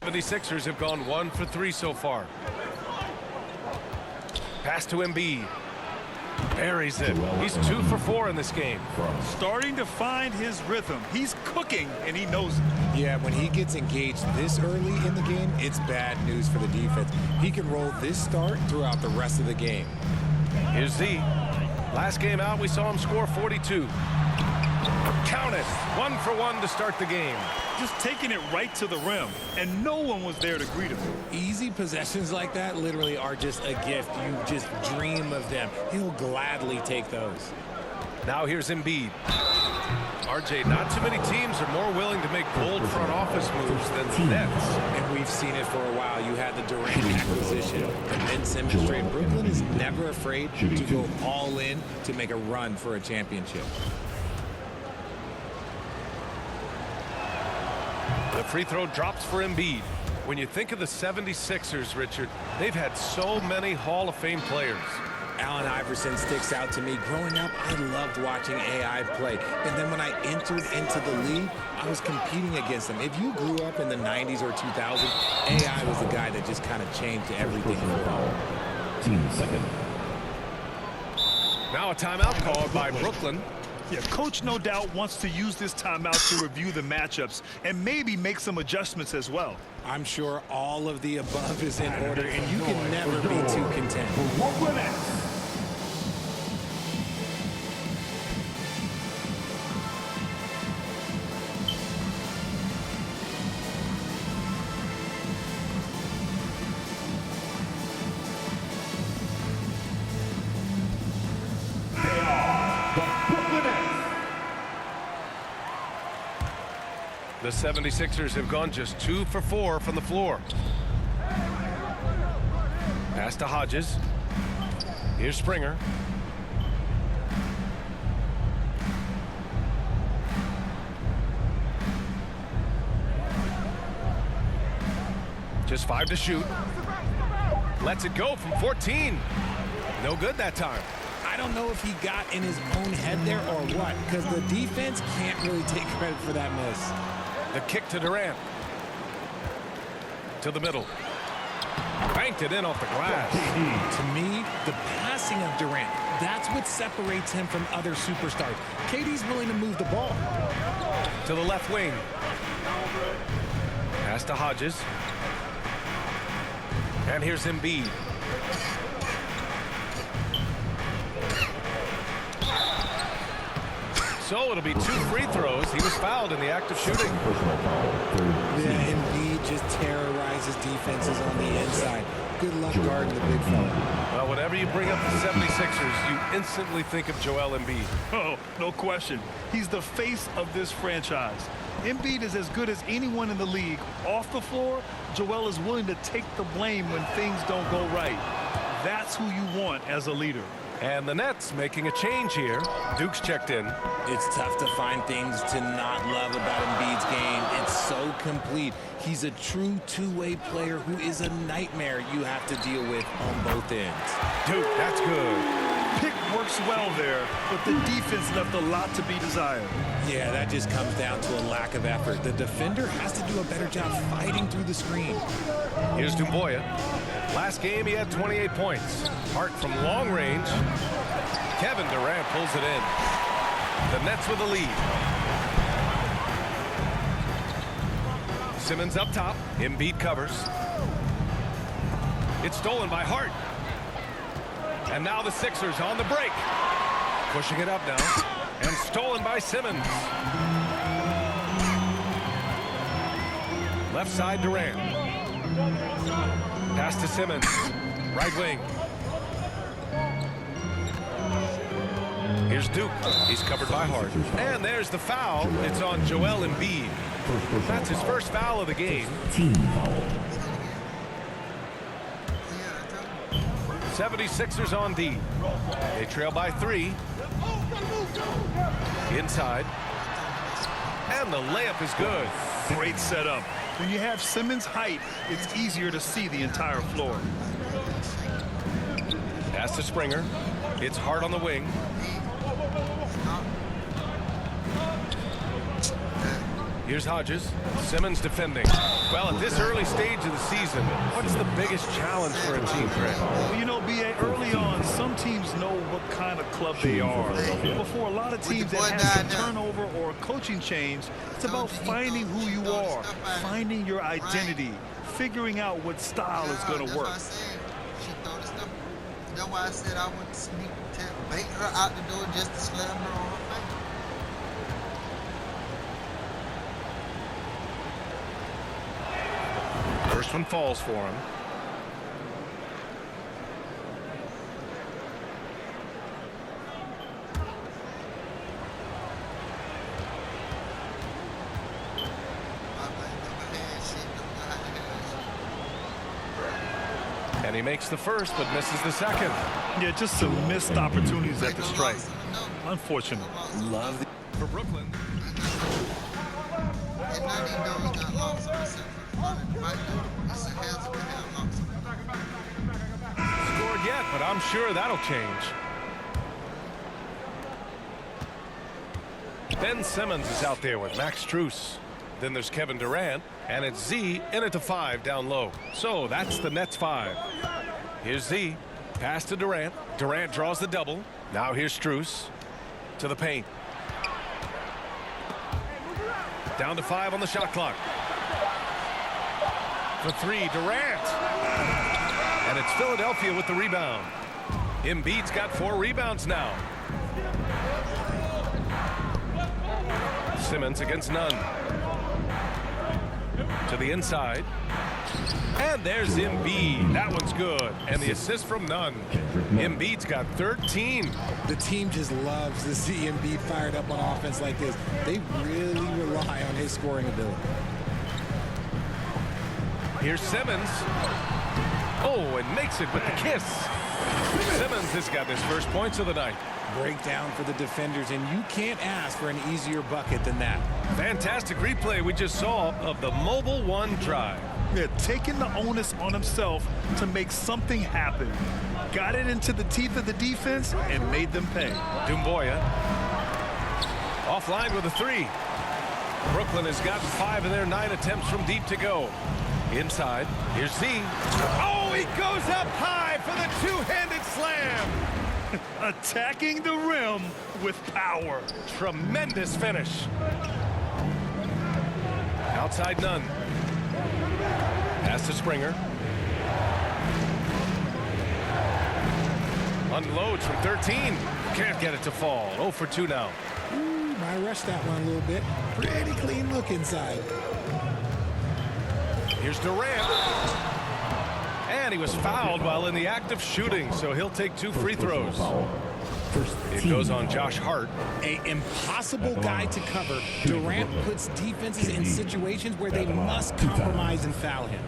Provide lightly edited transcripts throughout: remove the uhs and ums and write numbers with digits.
76ers have gone 1 for 3 so far. Pass to Embiid. Buries it. He's 2 for 4 in this game. Starting to find his rhythm. He's cooking, and he knows it. Yeah, when he gets engaged this early in the game, it's bad news for the defense. He can roll this start throughout the rest of the game. Here's Z. Last game out, we saw him score 42. Count it. 1 for 1 to start the game. Just taking it right to the rim, and no one was there to greet him. Easy possessions like that literally are just a gift. You just dream of them. He'll gladly take those. Now here's Embiid. RJ, not too many teams are more willing to make bold front office moves than the Nets. And we've seen it for a while. You had the Durant acquisition, the Ben Simmons trade. Brooklyn is never afraid to go all in to make a run for a championship. The free throw drops for Embiid. When you think of the 76ers, Richard, they've had so many Hall of Fame players. Allen Iverson sticks out to me. Growing up, I loved watching AI play. And then when I entered into the league, I was competing against him. If you grew up in the 90s or 2000s, AI was the guy that just kind of changed everything for him. Team second. Now a timeout called by Brooklyn. Yeah, coach no doubt wants to use this timeout to review the matchups and maybe make some adjustments as well. I'm sure all of the above is in order, and you can never be too content. The 76ers have gone just 2 for 4 from the floor. Pass to Hodges. Here's Springer. Just 5 to shoot. Lets it go from 14. No good that time. I don't know if he got in his own head there or what, because the defense can't really take credit for that miss. The kick to Durant. To the middle. Banked it in off the glass. To me, the passing of Durant, that's what separates him from other superstars. KD's willing to move the ball. To the left wing. Pass to Hodges. And here's Embiid. So it'll be 2 free throws. He was fouled in the act of shooting. Yeah, Embiid just terrorizes defenses on the inside. Good luck guarding the big fella. Well, whenever you bring up the 76ers, you instantly think of Joel Embiid. Oh, no question. He's the face of this franchise. Embiid is as good as anyone in the league. Off the floor, Joel is willing to take the blame when things don't go right. That's who you want as a leader. And the Nets making a change here. Duke's checked in. It's tough to find things to not love about Embiid's game. It's so complete. He's a true two-way player who is a nightmare you have to deal with on both ends. Duke, that's good. Pick works well there, but the defense left a lot to be desired. Yeah, that just comes down to a lack of effort. The defender has to do a better job fighting through the screen. Here's Dumboya. Last game, he had 28 points. Hart from long range. Kevin Durant pulls it in. The Nets with the lead. Simmons up top. Embiid covers. It's stolen by Hart. And now the Sixers on the break. Pushing it up now. And stolen by Simmons. Left side Durant. Pass to Simmons. Right wing. Here's Duke. He's covered by Hart. And there's the foul. It's on Joel Embiid. That's his first foul of the game. Team foul. 76ers on D. They trail by 3. Inside. And the layup is good. Great setup. When you have Simmons' height, it's easier to see the entire floor. Pass to Springer. It's Hart on the wing. Here's Hodges. Simmons defending. Well, at this early stage of the season, what's the biggest challenge for a team, Greg? Well, you know, B.A., early on, some teams know what kind of club they are. Before a lot of teams that have some turnover or a coaching change, it's about finding who you are, finding your identity, figuring out what style is going to work. That's why I said I would sneak bait her out the door just to slam her on her face. First one falls for him. And he makes the first, but misses the second. Yeah, just some missed opportunities at the stripe. Unfortunate. Love the For Brooklyn. And none of these dogs got locks on themselves. It's a hazard to have locks on. Scored yet, but I'm sure that'll change. Ben Simmons is out there with Max Strus. Then there's Kevin Durant, and it's Z in it to 5 down low. So that's the Nets 5. Here's Z. Pass to Durant. Durant draws the double. Now here's Strus to the paint. Down to 5 on the shot clock. For 3, Durant. And it's Philadelphia with the rebound. Embiid's got 4 rebounds now. Simmons against Nunn. To the inside. And there's Embiid. That one's good. And the assist from Nunn. Embiid's got 13. The team just loves to see Embiid fired up on offense like this. They really rely on his scoring ability. Here's Simmons. Oh, and makes it with the kiss. Simmons has got his first points of the night. Breakdown for the defenders, and you can't ask for an easier bucket than that. Fantastic replay we just saw of the Mobile One drive. Yeah, taking the onus on himself to make something happen. Got it into the teeth of the defense and made them pay. Dumboya offline with a 3. Brooklyn has gotten 5 of their 9 attempts from deep to go. Inside, here's Z. Oh, he goes up high for the two-handed slam. Attacking the rim with power. Tremendous finish. Outside Nunn. Pass to Springer. Unloads from 13. Can't get it to fall. 0 for 2 now. Ooh, I rushed that one a little bit. Pretty clean look inside. Here's Durant. And he was fouled while in the act of shooting, so he'll take 2 free throws. It goes on Josh Hart. An impossible guy to cover. Durant puts defenses in situations where they must compromise and foul him.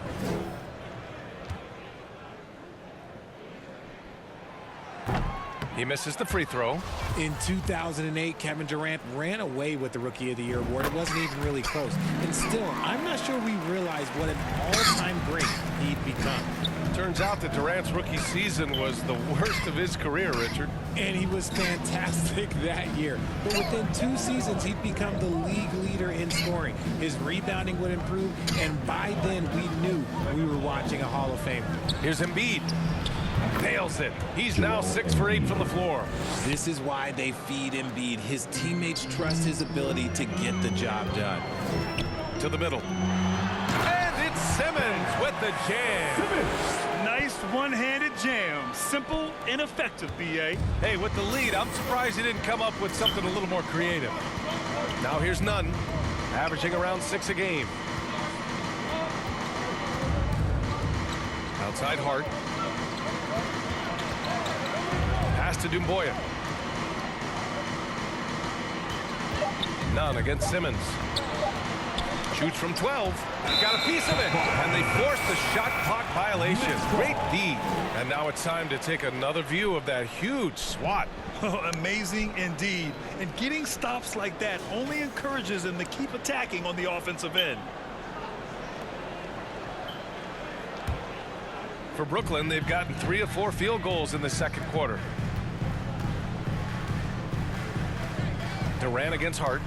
He misses the free throw. In 2008, Kevin Durant ran away with the Rookie of the Year award. It wasn't even really close. And still, I'm not sure we realized what an all-time great he'd become. Turns out that Durant's rookie season was the worst of his career, Richard. And he was fantastic that year. But within 2 seasons, he'd become the league leader in scoring. His rebounding would improve, and by then, we knew we were watching a Hall of Famer. Here's Embiid. Nails it. He's now 6 for 8 from the floor. This is why they feed Embiid. His teammates trust his ability to get the job done. To the middle. And it's Simmons with the jam. Nice one-handed jam. Simple and effective, B.A. Hey, with the lead, I'm surprised he didn't come up with something a little more creative. Now here's Nunn, averaging around 6 a game. Outside Hart. Pass to Dumboya. Nunn against Simmons. Shoots from 12. Got a piece of it. And they force the shot clock violation. Great D. And now it's time to take another view of that huge swat. Amazing indeed. And getting stops like that only encourages him to keep attacking on the offensive end. For Brooklyn, they've gotten 3 of 4 field goals in the second quarter. Durant against Hart.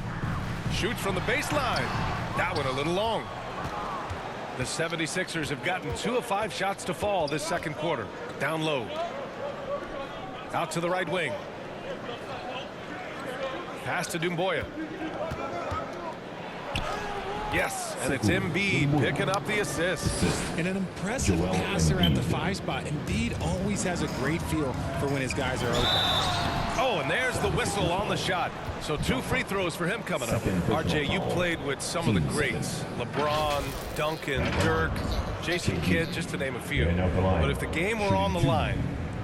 Shoots from the baseline. That one a little long. The 76ers have gotten 2 of 5 shots to fall this second quarter. Down low. Out to the right wing. Pass to Doumbouya. Yes, and it's Embiid picking up the assist. And an impressive passer at the 5 spot. Embiid always has a great feel for when his guys are open. Oh, and there's the whistle on the shot. So 2 free throws for him coming up. RJ, you played with some of the greats. LeBron, Duncan, Dirk, Jason Kidd, just to name a few. But if the game were on the line,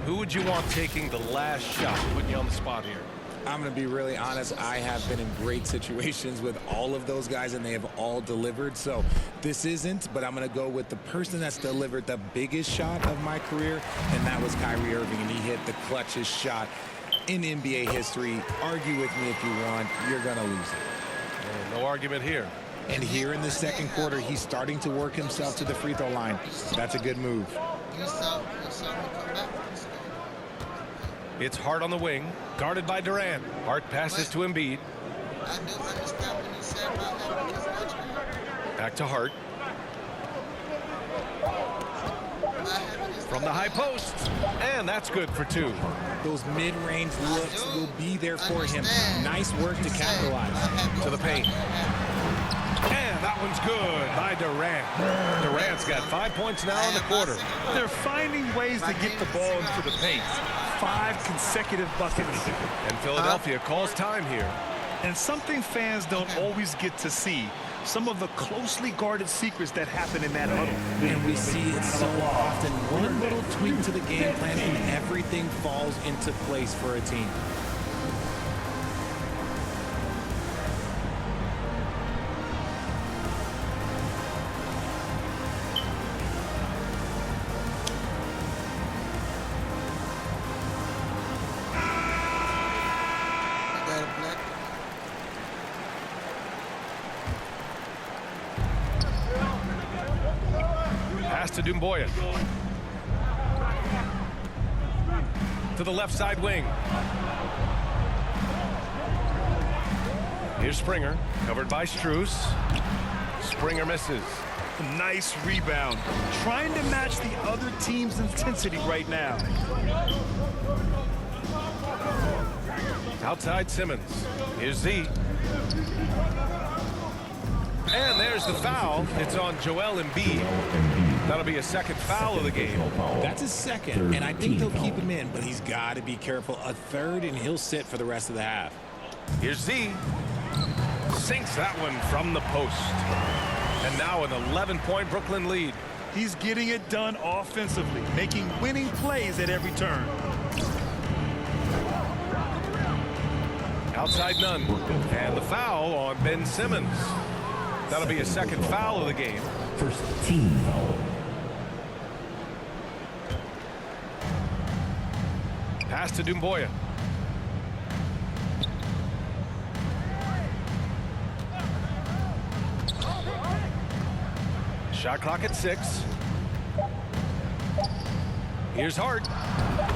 who would you want taking the last shot? Putting you on the spot here. I'm going to be really honest. I have been in great situations with all of those guys, and they have all delivered. So this isn't, but I'm going to go with the person that's delivered the biggest shot of my career, and that was Kyrie Irving, and he hit the clutchest shot in NBA history. Argue with me if you want. You're going to lose it. No argument here. And here in the second quarter, he's starting to work himself to the free throw line. That's a good move. You saw me come back. It's Hart on the wing, guarded by Durant. Hart passes to Embiid. I do understand when you say about having his bench. Back to Hart. From the high post. And that's good for 2. Those mid-range looks will be there for him. Nice work to capitalize. To the paint. And that one's good by Durant. Durant's got 5 points now in the quarter. They're finding ways to get the ball into the paint. 5 consecutive buckets. And Philadelphia calls time here. And something fans don't always get to see. Some of the closely guarded secrets that happen in that huddle. And we see it so often. One little tweak to the game plan and everything falls into place for a team. Pass to Doumbouya. To the left side wing. Here's Springer, covered by Strus. Springer misses. Nice rebound. Trying to match the other team's intensity right now. Outside Simmons. Here's Z. And there's the foul. It's on Joel Embiid. That'll be a second foul of the game. That's a second, and I think they'll keep him in, but he's got to be careful. A third, and he'll sit for the rest of the half. Here's Z. Sinks that one from the post. And now an 11-point Brooklyn lead. He's getting it done offensively, making winning plays at every turn. Outside none. And the foul on Ben Simmons. That'll be a second foul of the game. First team foul. Pass to Doumbouya. Shot clock at 6. Here's Hart.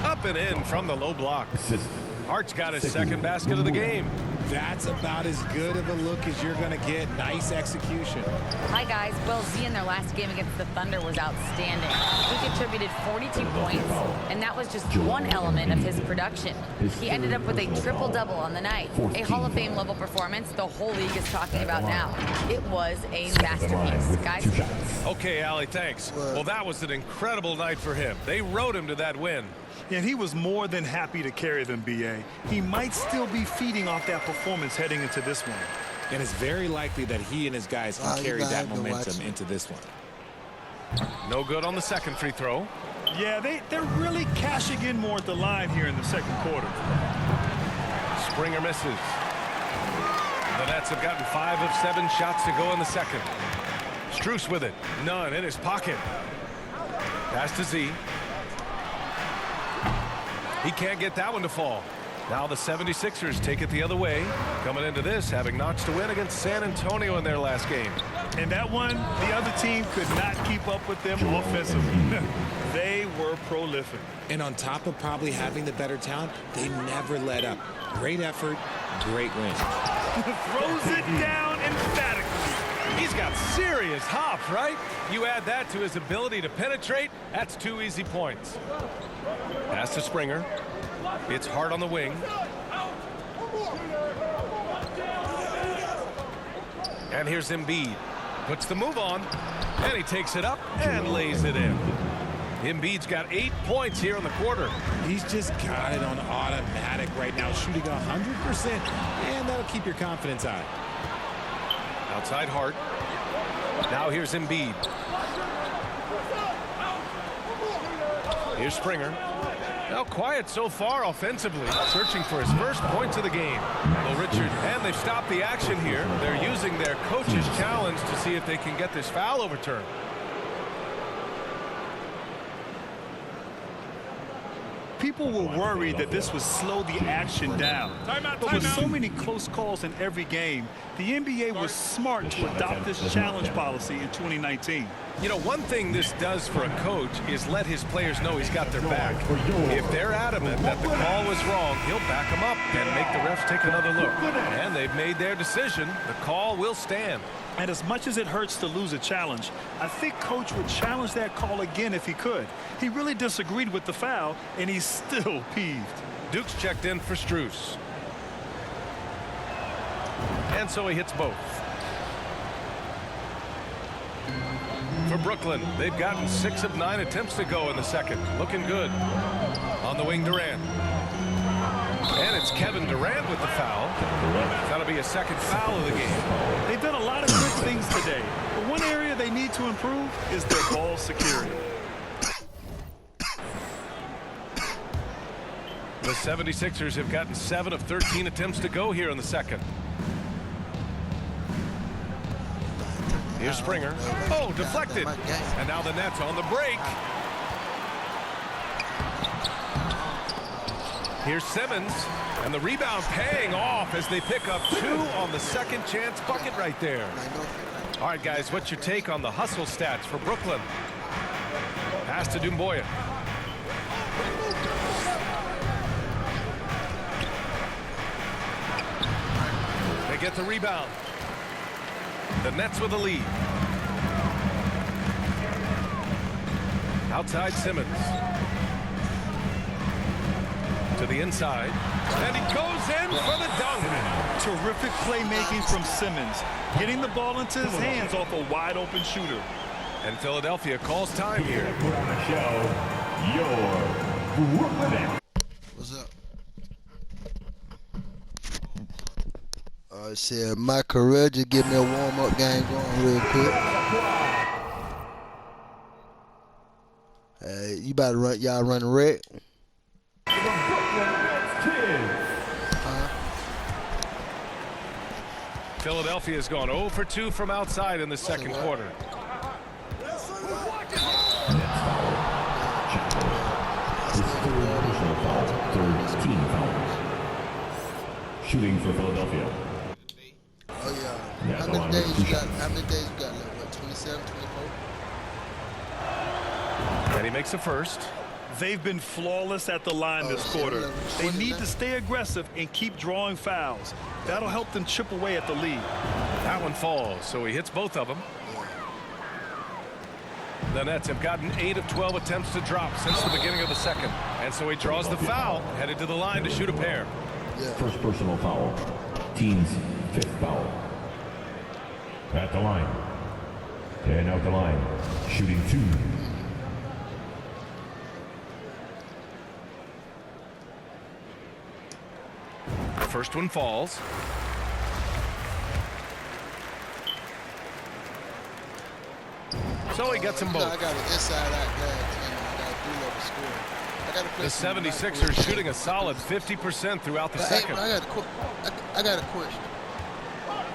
Up and in from the low block. Assist. Hart's got his second basket of the game. That's about as good of a look as you're going to get. Nice execution. Hi, guys. Well, Z in their last game against the Thunder was outstanding. He contributed 42 points, and that was just one element of his production. He ended up with a triple-double on the night. A Hall of Fame level performance the whole league is talking about now. It was a masterpiece, guys. Okay, Allie, thanks. Well, that was an incredible night for him. They rode him to that win. And he was more than happy to carry them, B.A. He might still be feeding off that performance heading into this one. And it's very likely that he and his guys can carry that momentum into this one. No good on the second free throw. Yeah, they're really cashing in more at the line here in the second quarter. Springer misses. The Nets have gotten 5 of 7 shots to go in the second. Strus with it. None in his pocket. Pass to Z. He can't get that one to fall. Now the 76ers take it the other way. Coming into this, having notched a win against San Antonio in their last game. And that one, the other team could not keep up with them offensively. They were prolific. And on top of probably having the better talent, they never let up. Great effort, great win. Throws it down emphatically. He's got serious hops, right? You add that to his ability to penetrate, that's 2 easy points. Pass to Springer. It's hard on the wing. And here's Embiid. Puts the move on, and he takes it up and lays it in. Embiid's got 8 points here in the quarter. He's just got it on automatic right now, shooting 100%, and that'll keep your confidence high. Outside Hart. Now here's Embiid. Here's Springer. Now quiet so far offensively, searching for his first points of the game. Well, Richard, and they've stopped the action here. They're using their coach's challenge to see if they can get this foul overturned. People were worried that this would slow the action down. But with so many close calls in every game, the NBA was smart to adopt this challenge policy in 2019. You know, one thing this does for a coach is let his players know he's got their back. If they're adamant that the call was wrong, he'll back them up and make the refs take another look. And they've made their decision. The call will stand. And as much as it hurts to lose a challenge, I think Coach would challenge that call again if he could. He really disagreed with the foul, and he's still peeved. Duke's checked in for Strus. And so he hits both. For Brooklyn, they've gotten 6 of 9 attempts to go in the second. Looking good. On the wing, Durant. And it's Kevin Durant with the foul. That'll be a second foul of the game. They've done a lot of good things today, but one area they need to improve is their ball security. The 76ers have gotten 7 of 13 attempts to go here in the second. Here's Springer. Oh, deflected. And now the Nets on the break. Here's Simmons. And the rebound paying off as they pick up 2 on the second chance bucket right there. All right, guys, what's your take on the hustle stats for Brooklyn? Pass to Doumbouya. They get the rebound. The Nets with the lead. Outside Simmons. To the inside. And he goes in for the dunk. Terrific playmaking from Simmons, getting the ball into his hands off a wide open shooter. And Philadelphia calls time here. Put on the show, your Brooklyn Nets. What's up? Said myCareer, just give me a warm-up game going real quick. You about to run, y'all running red? Philadelphia's gone 0 for 2 from outside in the second quarter. Team fouls. Shooting for Philadelphia. Oh yeah. How many days you got? How many days you got left? What, 27, 24? And he makes the first. They've been flawless at the line this quarter. They need to stay aggressive and keep drawing fouls. That'll help them chip away at the lead. That one falls, so he hits both of them. The Nets have gotten 8 of 12 attempts to drop since the beginning of the second. And so he draws the foul, headed to the line to shoot a pair. First personal foul. Team's 5th foul. At the line. And out the line. Shooting 2. First one falls. So he gets them both. I got an inside out guy. The 76ers shooting a solid 50% throughout the second. I got a question.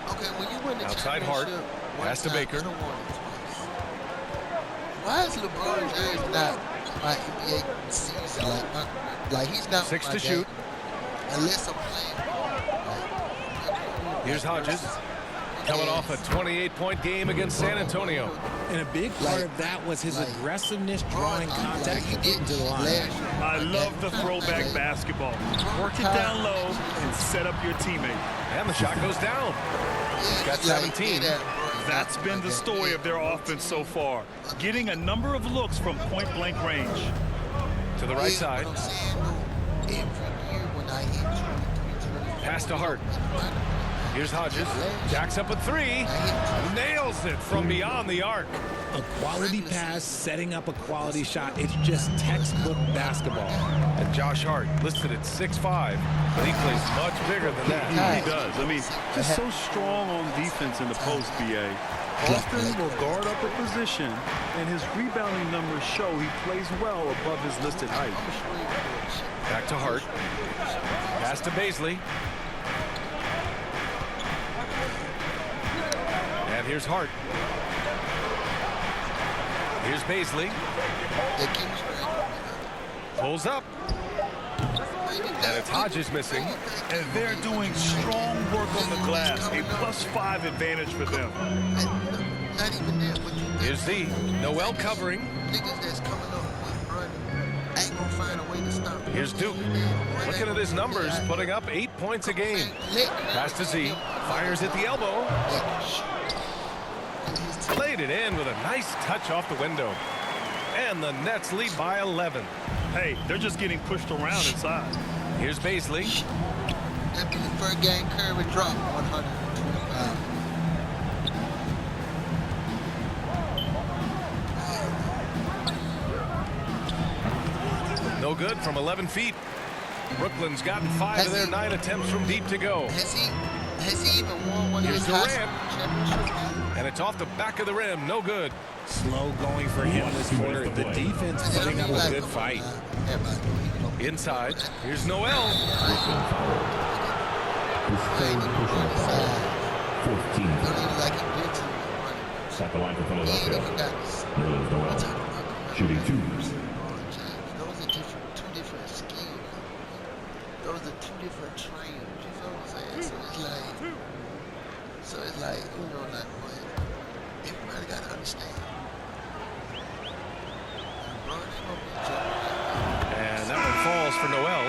Okay, when you win the Outside Hart. Pass to Baker. Why is LeBron James not my NBA season? Like he's not 6 my to shoot. Unless I'm playing. Here's Hodges. Coming off a 28-point game against San Antonio. And a big part of that was his aggressiveness, drawing contact, and getting to the line. I love the throwback basketball. Work it down low and set up your teammate. And the shot goes down. He's got 17. That's been the story of their offense so far, getting a number of looks from point-blank range. To the right side. I'm saying, though, every year when I hit 23, Pass to Hart. Here's Hodges. Jacks up a three. Nails it from beyond the arc. A quality pass, setting up a quality shot. It's just textbook basketball. And Josh Hart listed at 6'5", but he plays much bigger than that. He does. I mean, just so strong on defense in the post, BA. Austin will guard up a position, and his rebounding numbers show he plays well above his listed height. Back to Hart. Pass to Baisley. And here's Hart. Here's Baisley. Pulls up. And it's Hodges missing. And they're doing strong work on the glass. A +5 advantage for them. Not even there, but you Here's Z. Noel covering. niggas that's coming up with running ain't gonna find a way to stop it. Here's Duke. Looking at his numbers, putting up 8 points a game. Pass to Z. Fires at the elbow. Played it in with a nice touch off the window. And the Nets lead by 11. Hey, they're just getting pushed around inside. Here's Baisley. That be the first game Curry dropped 125. No good from 11 feet. Brooklyn's gotten 5 of their 9 attempts from deep to go. Has he even won one of Here's his high Durant. school championships? And it's off the back of the rim. No good. Slow going for him this quarter. The defense putting up a good fight. Inside. Here's Noel. His third personal foul. 14. Don't even like he did to him. At the line for He ain't Philadelphia. even got this. Nerlens Noel. Shooting 2. Those are two different skills. Those are two different trainers. You know what I'm saying? So it's like, you know, like what? Everybody got to understand. LeBron ain't gonna be jumping like that. And that one falls for Noel.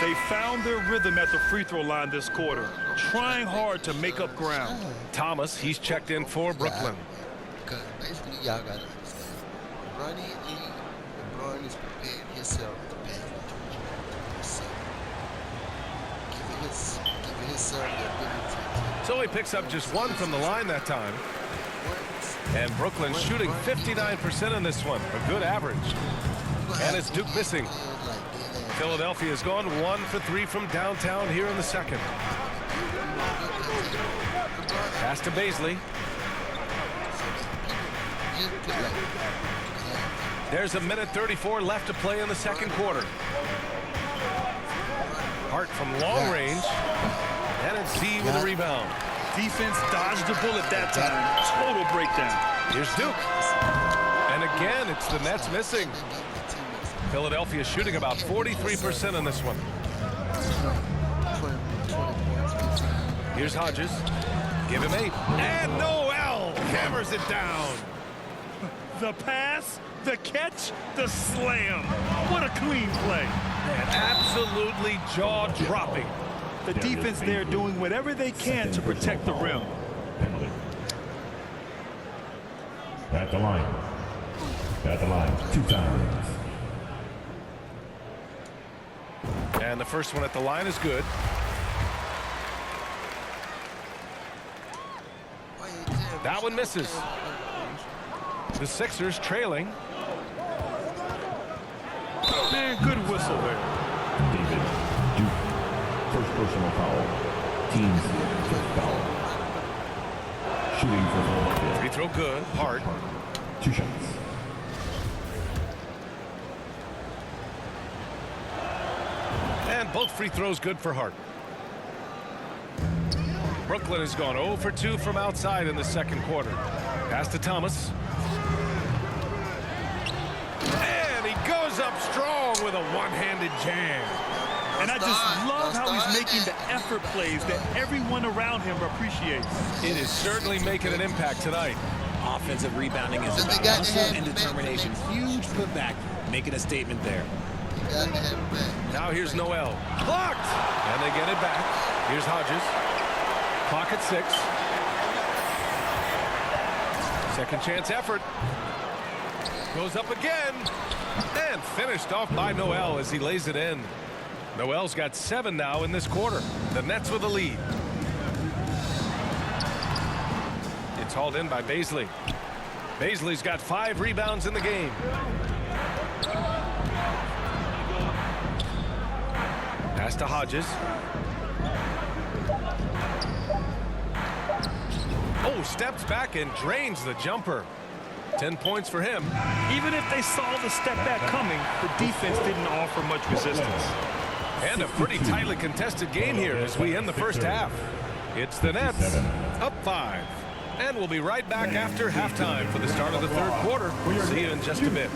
They found their rhythm at the free throw line this quarter, trying hard to make up ground. Thomas, he's checked in for Brooklyn. Because basically, y'all got to understand. LeBron ain't lead. LeBron is preparing himself to pass the torch himself. Giving himself the ability to. So he picks up just 1 from the line that time. And Brooklyn's shooting 59% in this one. A good average. And it's Duke missing. Philadelphia has gone 1 for 3 from downtown here in the second. Pass to Baisley. There's a minute 34 left to play in the second quarter. Hart from long range. And it's Z with a rebound. Defense dodged the bullet that time. Total breakdown. Here's Duke. And again, it's the Nets missing. Philadelphia shooting about 43% in this one. Here's Hodges. Give him 8. And Noel hammers it down. The pass, the catch, the slam. What a clean play. And absolutely jaw-dropping. The defense there doing whatever they can to protect the rim. Penalty. At the line. At the line. 2 times. And the first one at the line is good. That one misses. The Sixers trailing. Man, good whistle there. David Duke. First personal foul. Team's 5th foul. Shooting for Philadelphia. Free throw good. Hart. 2 shots. And both free throws good for Hart. Brooklyn has gone 0 for 2 from outside in the second quarter. Pass to Thomas. And he goes up strong with a one-handed jam. And I just love how he's making the effort plays that everyone around him appreciates. It is certainly making an impact tonight. Offensive rebounding is about hustle and determination. Huge putback, making a statement there. Now here's Noel. Blocked! And they get it back. Here's Hodges. Clock at 6. Second chance effort. Goes up again. And finished off by Noel as he lays it in. Noel's got 7 now in this quarter. The Nets with the lead. It's hauled in by Baisley. Baisley's got 5 rebounds in the game. Pass to Hodges. Oh, steps back and drains the jumper. 10 points for him. Even if they saw the step back coming, the defense didn't offer much resistance. And a pretty tightly contested game here as we end the first half. It's the Nets up 5. And we'll be right back after halftime for the start of the third quarter. We'll see you in just a bit.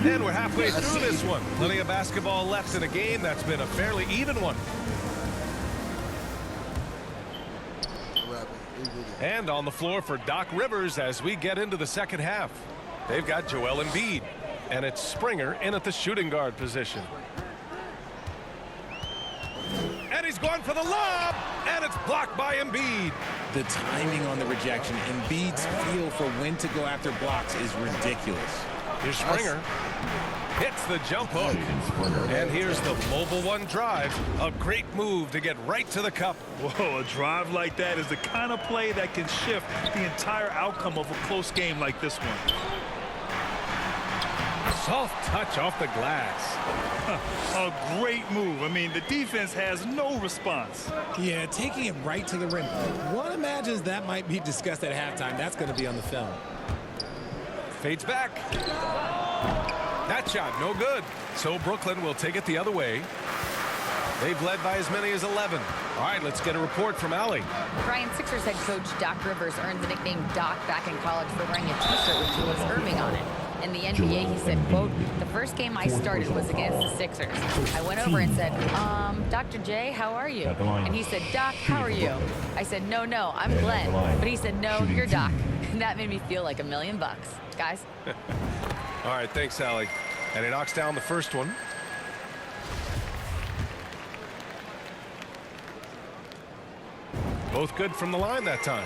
And we're halfway through this one. Plenty of basketball left in a game that's been a fairly even one. And on the floor for Doc Rivers as we get into the second half. They've got Joel Embiid. And it's Springer in at the shooting guard position. And he's going for the lob. And it's blocked by Embiid. The timing on the rejection, Embiid's feel for when to go after blocks is ridiculous. Here's Springer. Hits the jump hook. And here's the mobile one drive. A great move to get right to the cup. Whoa, a drive like that is the kind of play that can shift the entire outcome of a close game like this one. Soft touch off the glass. A great move. I mean, the defense has no response. Yeah, taking it right to the rim. One imagines that might be discussed at halftime. That's going to be on the film. Fades back. That shot, no good. So Brooklyn will take it the other way. They've led by as many as 11. All right, let's get a report from Allie. Brian, Sixers head coach Doc Rivers earned the nickname Doc back in college for wearing a t-shirt with Julius Erving on it. In the NBA, he said, quote, "The first game I started was against the Sixers. I went over and said, Dr. J, how are you?" And he said, "Doc, how are you?" I said, no, I'm Glenn." But he said, "No, you're Doc." And that made me feel like $1 million, guys. All right, thanks, Allie. And he knocks down the first one. Both good from the line that time.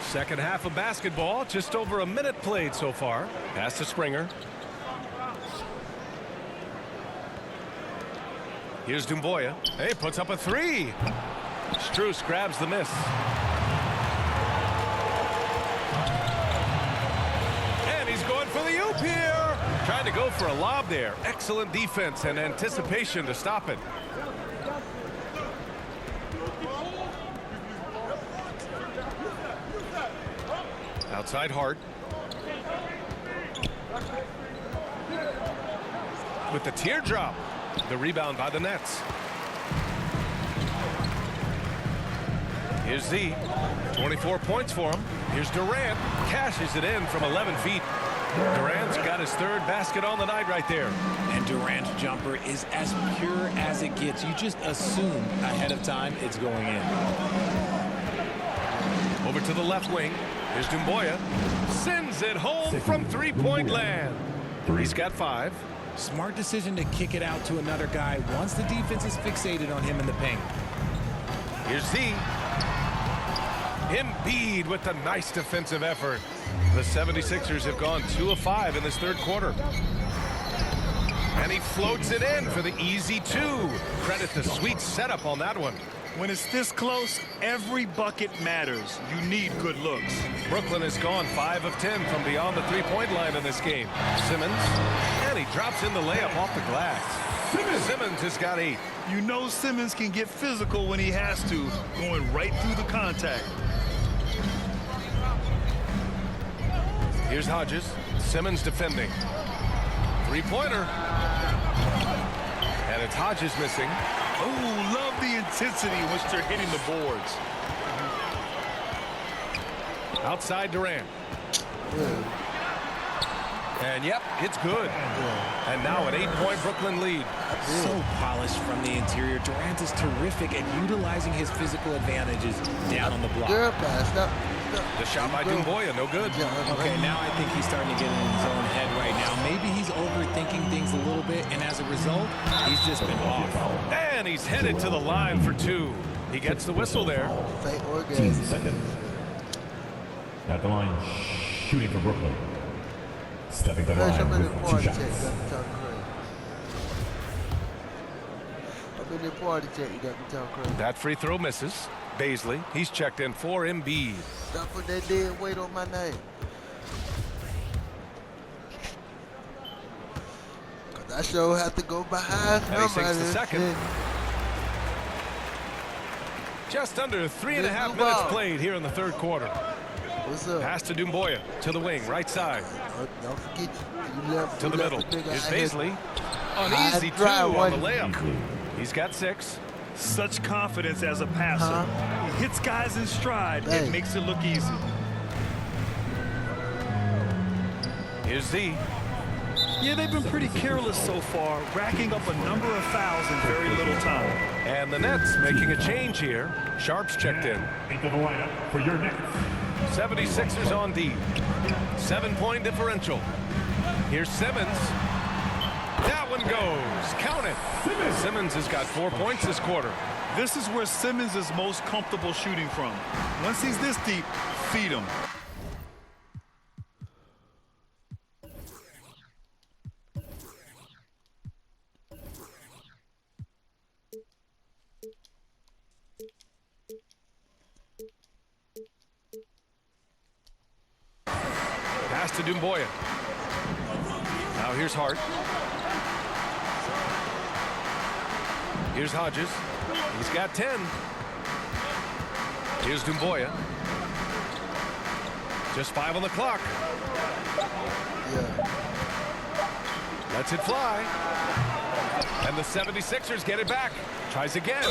Second half of basketball, just over a minute played so far. Pass to Springer. Here's Dumboya. Hey, puts up a 3. Strus grabs the miss. And he's going for the oop here. Trying to go for a lob there. Excellent defense and anticipation to stop it. Outside Hart. With the teardrop. The rebound by the Nets. Here's Z. 24 points for him. Here's Durant. Cashes it in from 11 feet. Durant's got his third basket on the night right there. And Durant's jumper is as pure as it gets. You just assume ahead of time it's going in. Over to the left wing. Here's Dumboya. Sends it home from three-point land. He's got 5. Smart decision to kick it out to another guy once the defense is fixated on him in the paint. Here's Z. Embiid with the nice defensive effort. The 76ers have gone 2 of 5 in this third quarter. And he floats it in for the easy 2. Credit the sweet setup on that one. When it's this close, every bucket matters. You need good looks. Brooklyn has gone 5 of 10 from beyond the three-point line in this game. Simmons, and he drops in the layup off the glass. Simmons has got 8. You know Simmons can get physical when he has to, going right through the contact. Here's Hodges. Simmons defending. Three-pointer. And it's Hodges missing. Oh, love the intensity in which they're hitting the boards. Outside Durant. And yep, it's good. And now an 8-point Brooklyn lead. So polished from the interior. Durant is terrific at utilizing his physical advantages down on the block. Girl pass. No. The shot by Dumboya, no good. Okay, now I think he's starting to get in his own head right now. Maybe he's overthinking things a little bit, and as a result, he's just been off. And he's headed to the line for two. He gets the whistle there. Fake 10 orgasm. seconds. At the line, shooting for Brooklyn. Stepping to the First, I'm line in the with 2 party shots. check. You got me talking crazy. I'm in the party check. You got me talking crazy. That free throw misses. Baisley, he's checked in for Embiid. Stop putting that dead weight on my name. Cause I sure have to go behind And he sinks the somebody. second. Just under 3.5 Big minutes ball. played here in the third quarter. What's up? Pass to Dumboya to the wing, right side. Don't forget you left To the middle. nigga Here's out here. Baisley. An easy two dry on one. the layup. He's got 6. Such confidence as a passer. He hits guys in stride Hey. and makes it look easy. Here's Z. Yeah, they've been pretty careless so far, racking up a number of fouls in very little time. And the Nets making a change here. Sharp's checked in. Into the lineup for your Nets. 76ers on D. 7-point differential. Here's Simmons. That one goes. Count it. Simmons has got 4 points this quarter. This is where Simmons is most comfortable shooting from. Once he's this deep, feed him. Pass to Dumboya. Now here's Hart. Here's Hodges. He's got 10. Here's Dumboya. Just 5 on the clock. Yeah. Lets it fly. And the 76ers get it back. Tries again.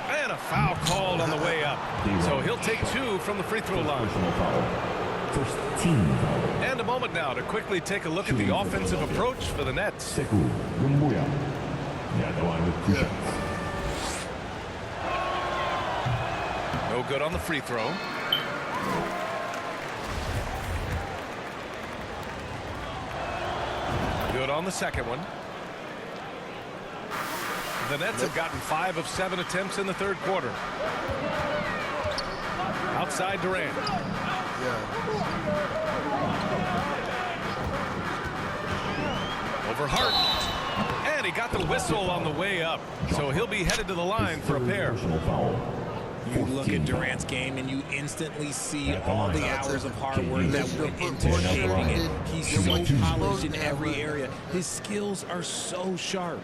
And a foul called on the way up. So he'll take 2 from the free throw line. Personal foul. First team foul. And a moment now to quickly take a look at the offensive approach for the Nets. Sekou Dumboya. At the line with 2 shots. No good on the free throw. Good on the second one. The Nets have gotten 5 of 7 attempts in the third quarter. Outside Durant. Over Hart. And he got the whistle on the way up. So he'll be headed to the line for a pair. Personal foul. You look at Durant's game and you instantly see all the hours of hard work that went into shaping it. He's so polished in every area. His skills are so sharp.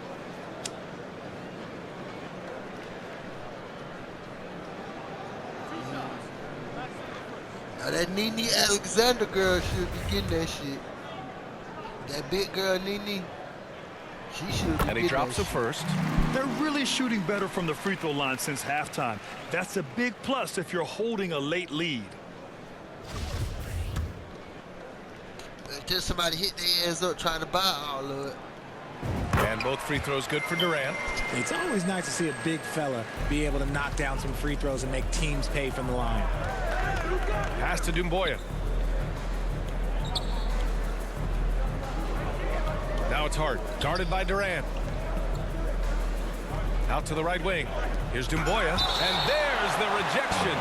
Now that Nene Alexander girl should be getting that shit. That big girl Nene, she should be And he getting drops that it first. They're really shooting better from the free throw line since halftime. That's a big plus if you're holding a late lead. shit. Until somebody hit their ass up trying to buy all of it. And both free throws good for Durant. It's always nice to see a big fella be able to knock down some free throws and make teams pay from the line. Pass to Dumboya. Now it's Hart, guarded by Durant. Out to the right wing. Here's Dumboya, and there's the rejection.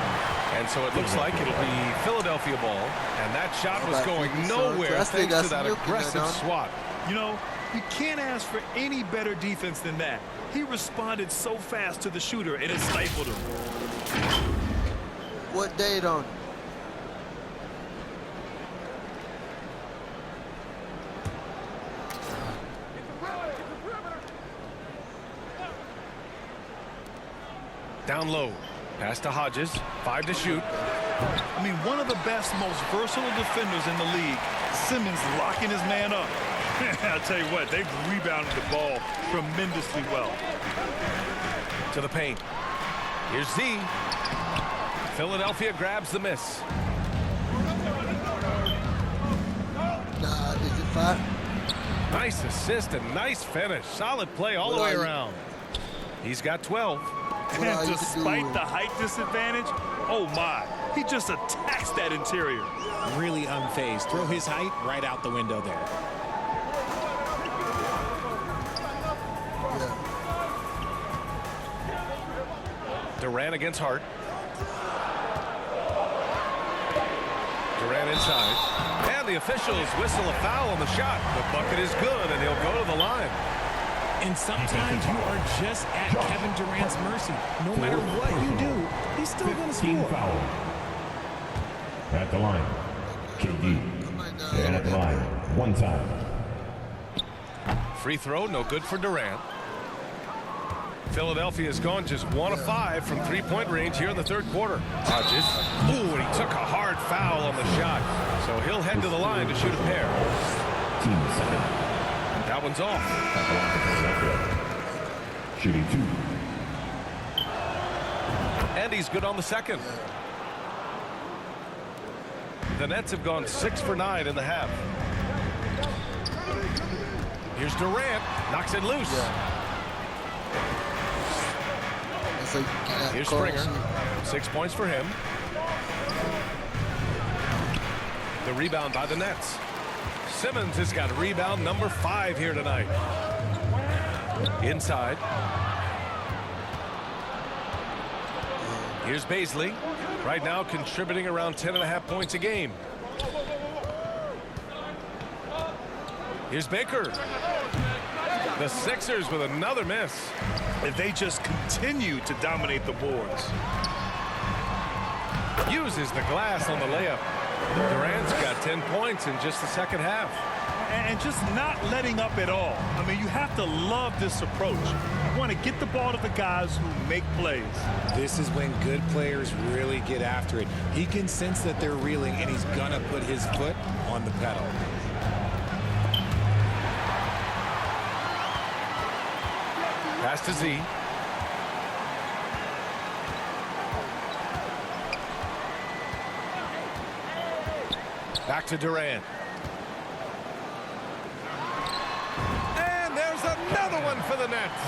And so it looks like it'll be Philadelphia ball, and that shot was going nowhere thanks to that aggressive swat. You know, you can't ask for any better defense than that. He responded so fast to the shooter, and it stifled him. What date on it? Down low. Pass to Hodges. 5 to shoot. I mean, one of the best, most versatile defenders in the league. Simmons locking his man up. I'll tell you what, they've rebounded the ball tremendously well. To the paint. Here's Z. Philadelphia grabs the miss. Is it 5? Nice assist and nice finish. Solid play all the way around. He's got 12. And despite the height disadvantage, oh my, he just attacks that interior. Really unfazed. Throw his height right out the window there. Durant against Hart. Durant inside. And the officials whistle a foul on the shot. The bucket is good, and he'll go to the line. And sometimes you are just at Kevin Durant's mercy. No matter what you do, he's still going to score. Foul. At the line. KD. And at the line. One time. Free throw, no good for Durant. Philadelphia's gone just 1 of 5 from three-point range here in the third quarter. Hodges. Ooh, and he took a hard foul on the shot. So he'll head to the line to shoot a pair. Team second. That one's off. At the line for Philadelphia. Shooting 2. And he's good on the second. The Nets have gone 6 for 9 in the half. Here's Durant. Knocks it loose. Here's Springer. 6 points for him. The rebound by the Nets. Simmons has got rebound number 5 here tonight. Inside. Here's Baisley. Right now contributing around 10.5 points a game. Here's Baker. The Sixers with another miss. If they just continue to dominate the boards. Uses the glass on the layup. Durant's got 10 points in just the second half. And just not letting up at all. I mean, you have to love this approach. You want to get the ball to the guys who make plays. This is when good players really get after it. He can sense that they're reeling, and he's going to put his foot on the pedal. Pass to Z. Back to Durant. And there's another one for the Nets.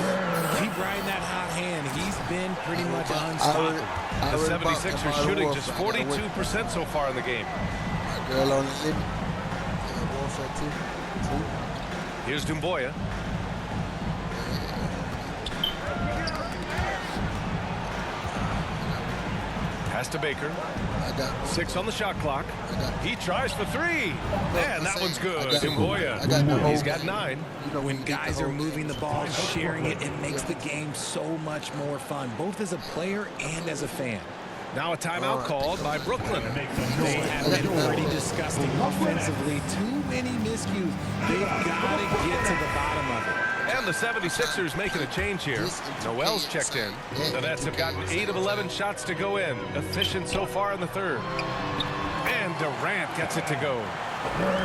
Keep riding that hot hand. He's been pretty much unstoppable. The 76ers shooting just 42% so far in the game. Girl on the limit. Here's Dumboya. Pass to Baker. 6 on the shot clock. He tries for 3. And that one's good. Dumboya. He's got 9. When guys are moving the ball, sharing it, it makes the game so much more fun, both as a player and as a fan. Now a timeout called by Brooklyn. They have been pretty disgusting offensively. Too many miscues. They've got to get to the bottom of it. And the 76ers making a change here. Noel's checked in. The Nets have gotten 8 of 11 shots to go in. Efficient so far in the third. And Durant gets it to go.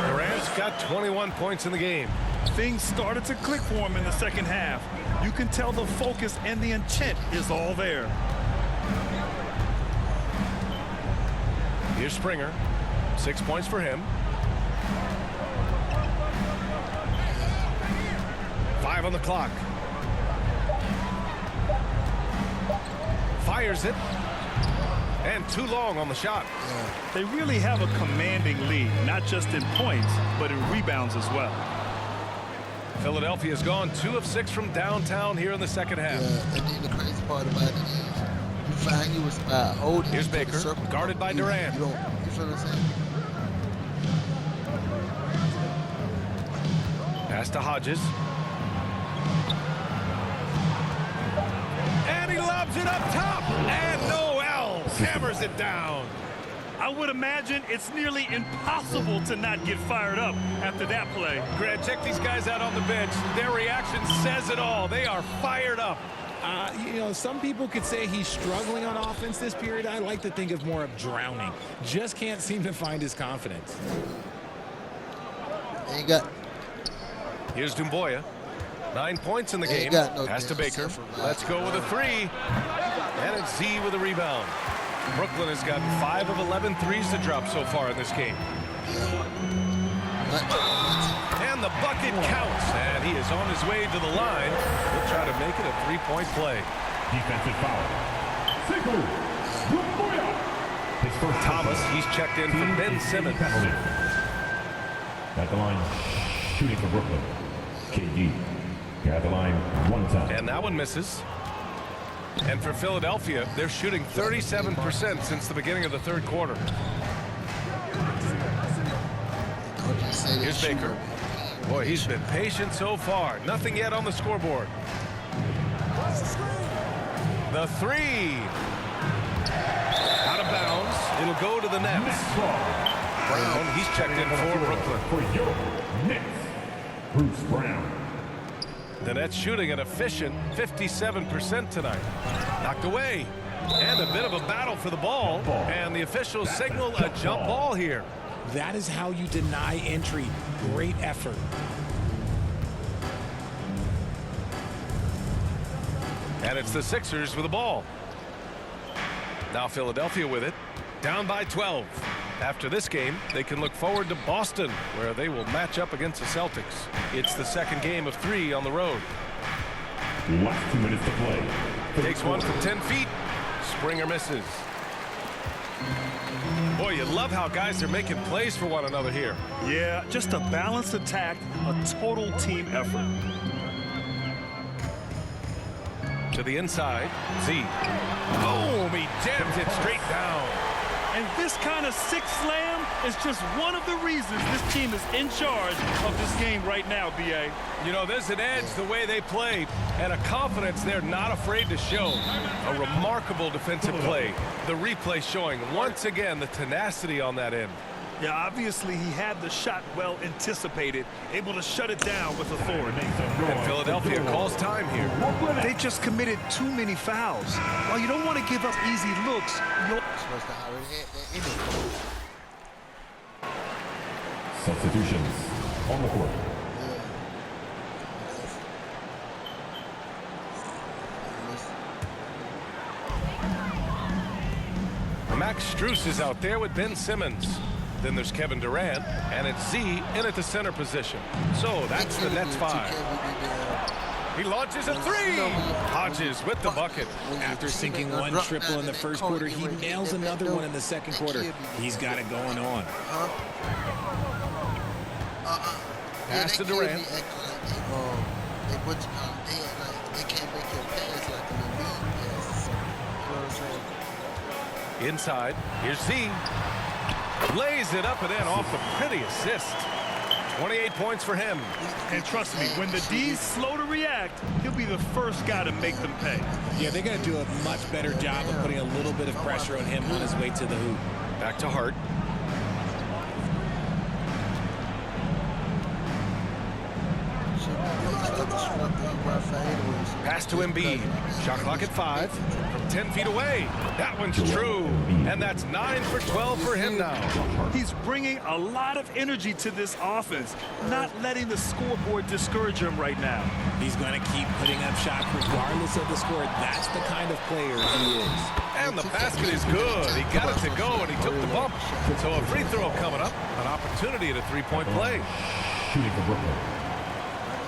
Durant's got 21 points in the game. Things started to click for him in the second half. You can tell the focus and the intent is all there. Here's Springer. 6 points for him. 5 on the clock. Fires it. And too long on the shot. They really have a commanding lead, not just in points, but in rebounds as well. Philadelphia's gone 2 of 6 from downtown here in the second half. Yeah, and then the crazy part about it is you find you was holding. Here's Baker, guarded by Durant. You feel what I'm saying? Pass to Hodges. And he lobs it up top. And Noel hammers it down. I would imagine it's nearly impossible to not get fired up after that play. Greg, check these guys out on the bench. Their reaction says it all. They are fired up. You know, some people could say he's struggling on offense this period. I like to think of more of drowning. Just can't seem to find his confidence. Ain't got. Here's Dumboya. 9 points in the game. No Pass to Baker. Let's go with a three. And it's Z with a rebound. Brooklyn has gotten 5 of 11 threes to drop so far in this game. And the bucket counts. And he is on his way to the line. He'll try to make it a three-point play. Defensive foul. His first Thomas, he's checked in for Ben Simmons. Penalty. At the line, shooting for Brooklyn. KD. At the line, one time. And that one misses. And for Philadelphia, they're shooting 37% since the beginning of the third quarter. Here's Baker. Boy, he's been patient so far. Nothing yet on the scoreboard. The three. Out of bounds. It'll go to the Nets. Brown, he's checked in for Brooklyn. For your Nets, Bruce Brown. The Nets shooting an efficient 57% tonight. Knocked away. And a bit of a battle for the ball. And the officials signal a jump ball here. That is how you deny entry. Great effort. And it's the Sixers with the ball. Now Philadelphia with it. Down by 12. After this game, they can look forward to Boston, where they will match up against the Celtics. It's the second game of 3 on the road. Last 2 minutes to play. Takes one from 10 feet. Springer misses. Boy, you love how guys are making plays for one another here. Yeah, just a balanced attack, a total team effort. To the inside, Z. Boom, he jams it straight down. And this kind of six slam is just one of the reasons this team is in charge of this game right now, B.A. You know, there's an edge the way they play and a confidence they're not afraid to show. A remarkable defensive play. The replay showing once again the tenacity on that end. Yeah, obviously he had the shot well anticipated, able to shut it down with authority. And Philadelphia calls time here. They just committed too many fouls. While you don't want to give up easy looks, Substitutions on the court. Max Strus is out there with Ben Simmons. Then there's Kevin Durant, and it's Z in at the center position. So that's the Nets 5. He launches a three. Hodges with the bucket. After sinking one triple in the first quarter, he nails another one in the second quarter. He's got it going on. Pass to Durant. Inside, here's Z. Lays it up and in off the pretty assist. 28 points for him. And trust me, when the D's slow to react, he'll be the first guy to make them pay. Yeah, they're going to do a much better job of putting a little bit of pressure on him on his way to the hoop. Back to Hart. Pass to Embiid. Shot clock at 5. From 10 feet away. That one's true. And that's 9 for 12 for him now. He's bringing a lot of energy to this offense, not letting the scoreboard discourage him right now. He's going to keep putting up shots regardless of the score. That's the kind of player he is. And the basket is good. He got it to go, and he took the bump. So a free throw coming up. An opportunity at a three-point play. Shooting for Brooklyn.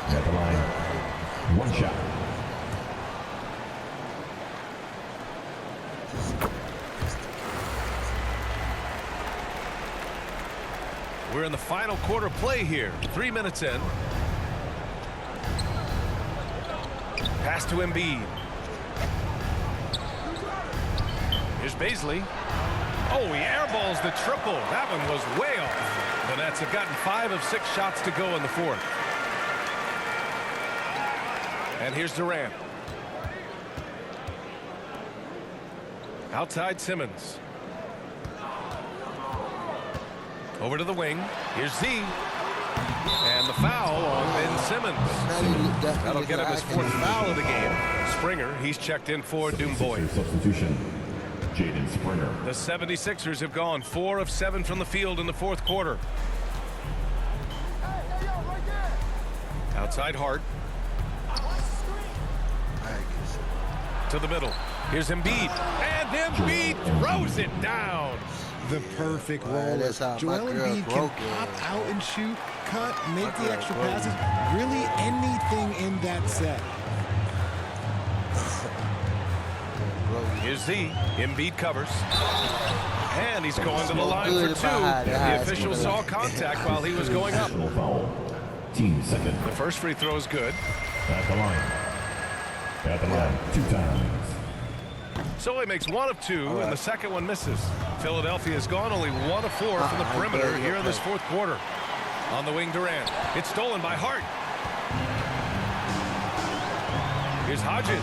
At the line, one shot. We're in the final quarter play here. 3 minutes in. Pass to Embiid. Here's Baisley. Oh, he airballs the triple. That one was way off. The Nets have gotten 5 of 6 shots to go in the fourth. And here's Durant. Outside Simmons. Over to the wing. Here's Z. And the foul on Ben Simmons. That'll That'll get him his fourth foul of the game. Springer, he's checked in for Doomboy. Substitution, Jaden Springer. The 76ers have gone 4 of 7 from the field in the fourth quarter. Outside Hart. To the middle. Here's Embiid. And Embiid throws it down. The perfect roller. that's how Joel myCareer Embiid can broke pop it. out and shoot, cut, make the myCareer extra broke passes. Really anything in that set. Here's Z. Embiid covers. And he's going to the line for Good 2. behind the The high official school. saw contact while he was going up. Personal foul. Team second. The first free throw is good. At the line. At the line. 2 times. So he makes 1 of 2, and the second one misses. Philadelphia has gone only 1 of 4 from the perimeter here in this fourth quarter. On the wing, Durant. It's stolen by Hart. Here's Hodges.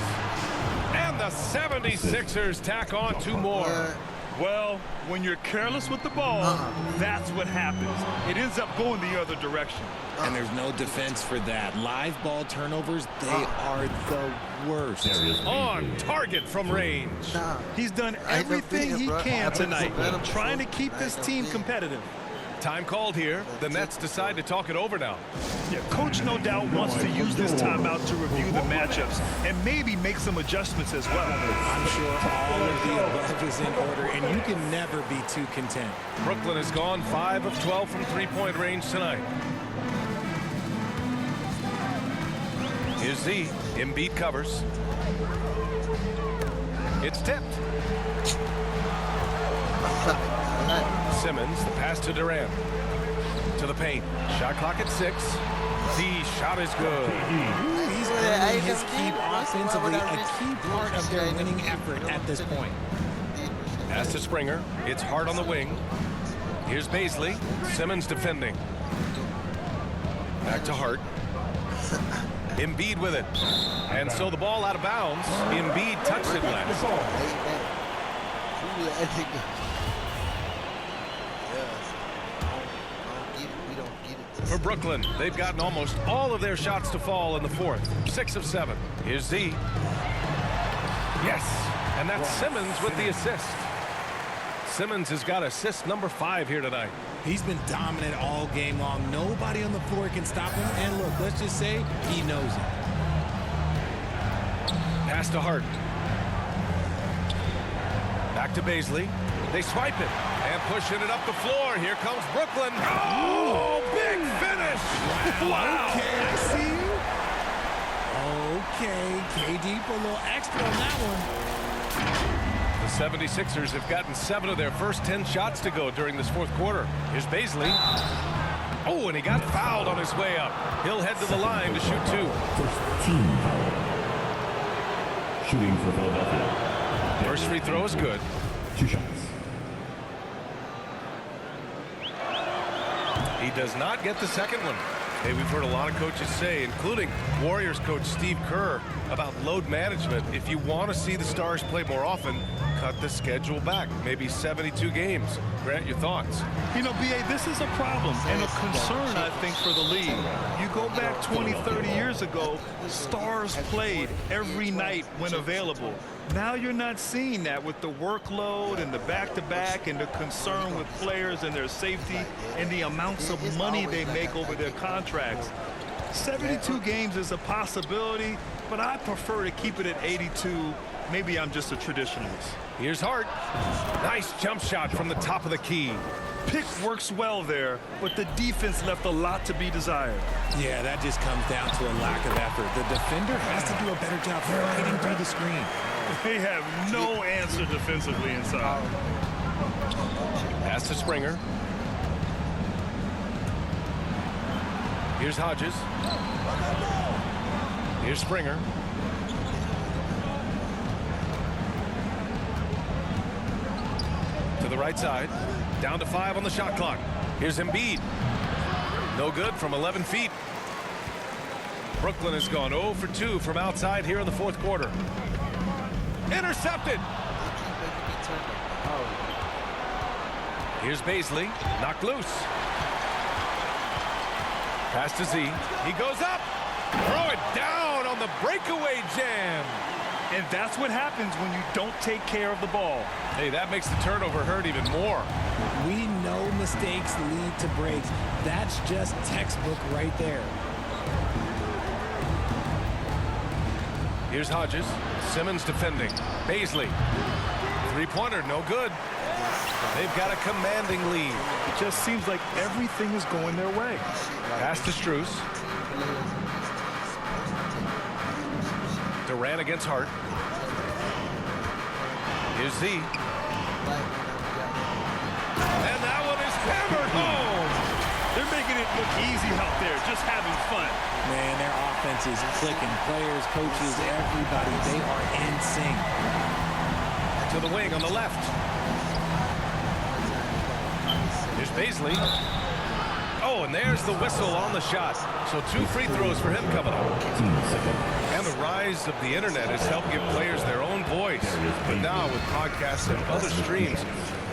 And the 76ers tack on 2 more. Well, when you're careless with the ball, that's what happens. It ends up going the other direction. And there's no defense for that. Live ball turnovers, they are the worst. On target from range. He's done I know everything he video, bro. can I've been tonight, better trying to before. keep this team competitive. Time called here. The Nets decide to talk it over now. Yeah, coach no doubt wants to use this timeout to review the matchups and maybe make some adjustments as well. I'm sure all of the above is in order, and you can never be too content. Brooklyn has gone 5 of 12 from three-point range tonight. Here's Z. Embiid covers. It's tipped. Simmons, the pass to Durant. To the paint. Shot clock at 6. The shot is good. He's earning his keep offensively, a key part of their winning effort at this point. Pass to Springer. It's Hart on the wing. Here's Baisley. Simmons defending. Back to Hart. Embiid with it. And so the ball out of bounds. Embiid touched it last. For Brooklyn, they've gotten almost all of their shots to fall in the fourth. 6 of 7. Here's Z. Yes. And that's Simmons with the assist. Simmons has got assist number 5 here tonight. He's been dominant all game long. Nobody on the floor can stop him. And look, let's just say he knows it. Pass to Hart. Back to Baisley. They swipe it and pushing it up the floor. Here comes Brooklyn. Oh, big finish. Wow. Okay, I see you. Okay, KD for a little extra on that one. The 76ers have gotten 7 of their first 10 shots to go during this fourth quarter. Here's Baisley. Oh, and he got fouled on his way up. He'll head to the line to shoot 2. First team foul. Shooting for Philadelphia. First free throw is good. 2 shots. He does not get the second one. Hey, we've heard a lot of coaches say, including Warriors coach Steve Kerr, about load management. If you want to see the Stars play more often, cut the schedule back. Maybe 72 games. Grant, your thoughts? You know, B.A., this is a problem and a concern, I think, for the league. You go back 20, 30 years ago, Stars played every night when available. Now you're not seeing that with the workload and the back-to-back and the concern with players and their safety and the amounts of money they make over their contracts. 72 games is a possibility, but I prefer to keep it at 82. Maybe I'm just a traditionalist. Here's Hart. Nice jump shot from the top of the key. Pick works well there, but the defense left a lot to be desired. Yeah, that just comes down to a lack of effort. The defender has to do a better job fighting through the screen. They have no answer defensively inside. Pass to Springer. Here's Hodges. Here's Springer. To the right side. Down to 5 on the shot clock. Here's Embiid. No good from 11 feet. Brooklyn has gone 0 for 2 from outside here in the fourth quarter. Intercepted. Here's Baisley. Knocked loose. Pass to Z. He goes up. Throw it down on the breakaway jam. And that's what happens when you don't take care of the ball. Hey, that makes the turnover hurt even more. We know mistakes lead to breaks. That's just textbook right there. Here's Hodges. Simmons defending. Baisley. Three-pointer, no good. They've got a commanding lead. It just seems like everything is going their way. Pass to Strus. Durant against Hart. Here's Z. And that one is hammered home. They're making it look easy out there, just having fun. Man, their offense is clicking. Players, coaches, everybody, they are in sync. To the wing on the left. Here's Baisley. Oh, and there's the whistle on the shot. So 2 free throws for him coming up. And the rise of the internet has helped give players their own voice. But now with podcasts and other streams,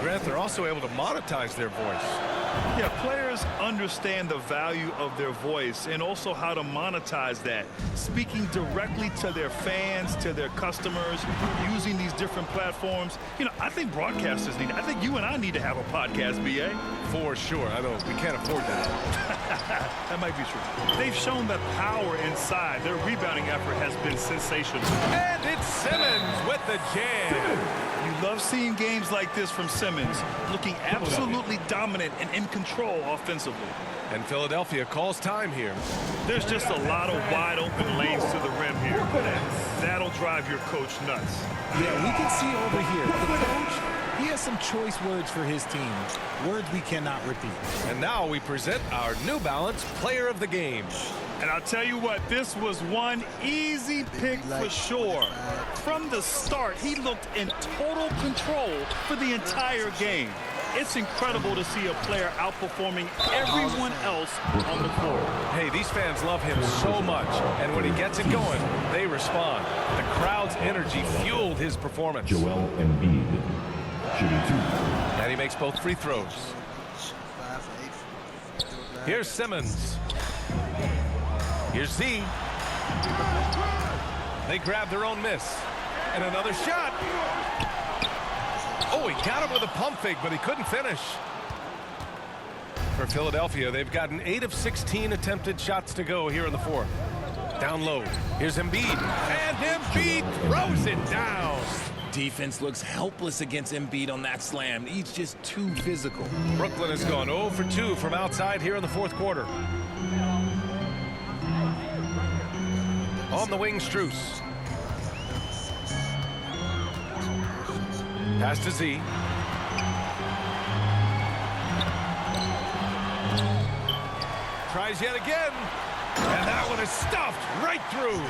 Grant, they're also able to monetize their voice. Yeah, players understand the value of their voice and also how to monetize that. Speaking directly to their fans, to their customers, using these different platforms. You know, I think broadcasters need, I think you and I need to have a podcast, BA. For sure. I know we can't afford that. That might be true. They've shown the power inside. Their rebounding effort has been sensational. And it's Simmons with the jam. You love seeing games like this from Simmons, looking absolutely dominant and in control offensively. And Philadelphia calls time here. There's just a lot of wide open lanes to the rim here. That'll drive your coach nuts. Yeah, we can see over here. The coach, he has some choice words for his team. Words we cannot repeat. And now we present our New Balance Player of the Game. And I'll tell you what, this was one easy pick for sure. From the start, he looked in total control for the entire game. It's incredible to see a player outperforming everyone else on the court. Hey, these fans love him so much, and when he gets it going, they respond. The crowd's energy fueled his performance. Joel Embiid, shooting 2. And he makes both free throws. Here's Simmons. Here's Z. They grab their own miss. And another shot. Oh, he got him with a pump fake, but he couldn't finish. For Philadelphia, they've gotten 8 of 16 attempted shots to go here in the fourth. Down low. Here's Embiid. And Embiid throws it down. Defense looks helpless against Embiid on that slam. He's just too physical. Brooklyn has gone 0 for 2 from outside here in the fourth quarter. On the wing, Strus. Pass to Z. Tries yet again. And that one is stuffed right through.